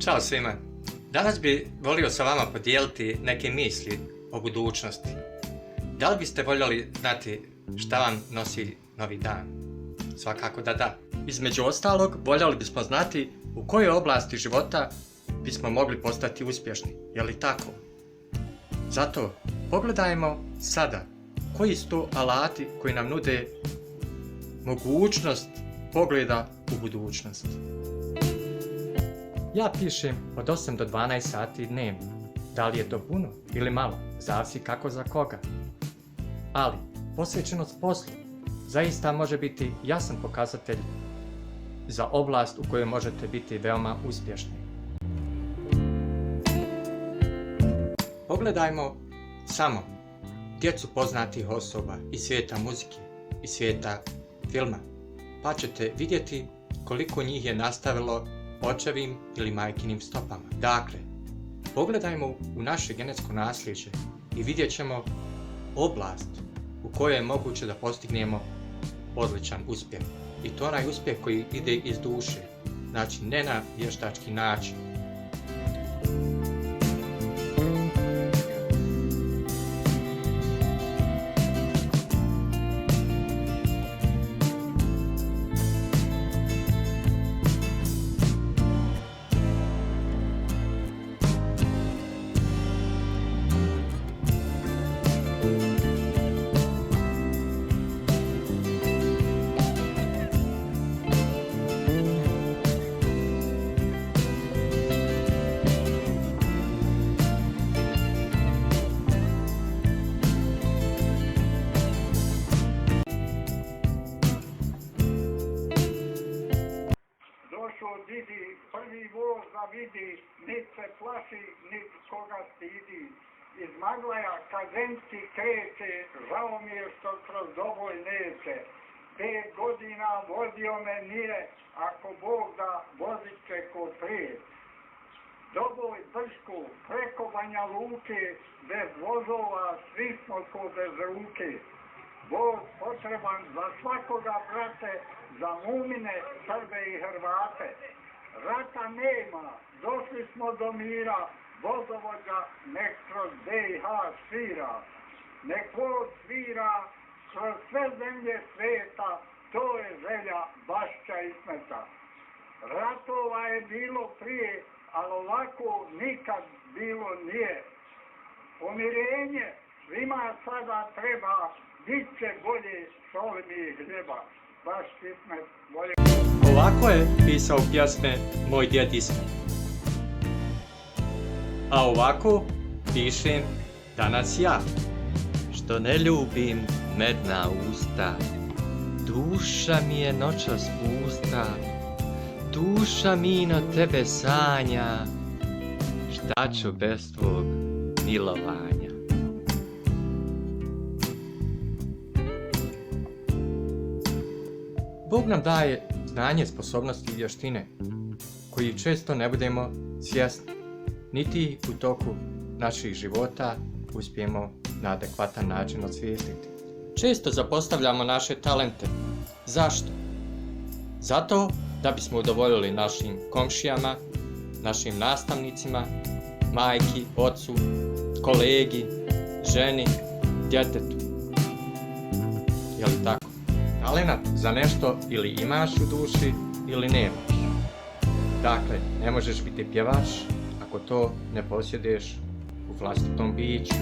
Ćao svima. Danas bi volio sa vama podijeliti neke misli o budućnosti. Da li biste voljeli znati šta vam nosi novi dan? Svakako da da. Između ostalog, voljeli bismo znati u kojoj oblasti života bismo mogli postati uspješni. Je li tako? Zato pogledajmo sada koji su to alati koji nam nude mogućnost pogleda u budućnost. Ja pišem od 8 do 12 sati dnevno. Da li je to puno ili malo, zavisi kako za koga. Ali posvećenost poslu zaista može biti jasan pokazatelj za oblast u kojoj možete biti veoma uspješni. Pogledajmo samo djecu poznatih osoba iz svijeta muzike, iz svijeta filma, pa ćete vidjeti koliko njih je nastavilo očevim ili majkinim stopama. Dakle, pogledajmo u naše genetsko nasljeđe i vidjet ćemo oblast u kojoj je moguće da postignemo odličan uspjeh. I to onaj uspjeh koji ide iz duše, znači ne na vještački način. Didi, prvi voz da vidi, nit se plaši, nit koga stidi. Iz maglaja kazenci kreće, žao mi je što kroz doboj neće. 5 godina vozio me nije, ako Bog da vozit će ko prije. Doboj Bršku, preko Banja Luke, bez vozova, svi smo ko bez ruke. Voz potreban za svakoga brate, za Mumine, Srbe i Hrvate. Rata nema, došli smo do mira, vozovođa nek kroz BiH svira. Nek voz svira kroz sve zemlje svijeta, to je želja Bašća Ismeta. Ratova je bilo prije, ali ovako nikad bilo nije. Pomirenje svima sada treba, bit će bolje soli mi hljeba. Baš Ismet bolje. Ovako je pisao pjesme moj djed Ismet. A ovako pišem danas ja. Što ne ljubim medna usta, duša mi je noćas pusta, duša mino tebe sanja, šta ću bez tvog milovanja. Bog nam daje znanje, sposobnosti i vještine koji često ne budemo svjesni, niti u toku naših života uspijemo na adekvatan način osvijestiti. Često zapostavljamo naše talente. Zašto? Zato da bismo udovoljili našim komšijama, našim nastavnicima, majki, ocu, kolegi, ženi, djetetu. Je li tako? Talenat za nešto ili imaš u duši ili nemaš. Dakle, ne možeš biti pjevač ako to ne posjeduješ u vlastitom biću.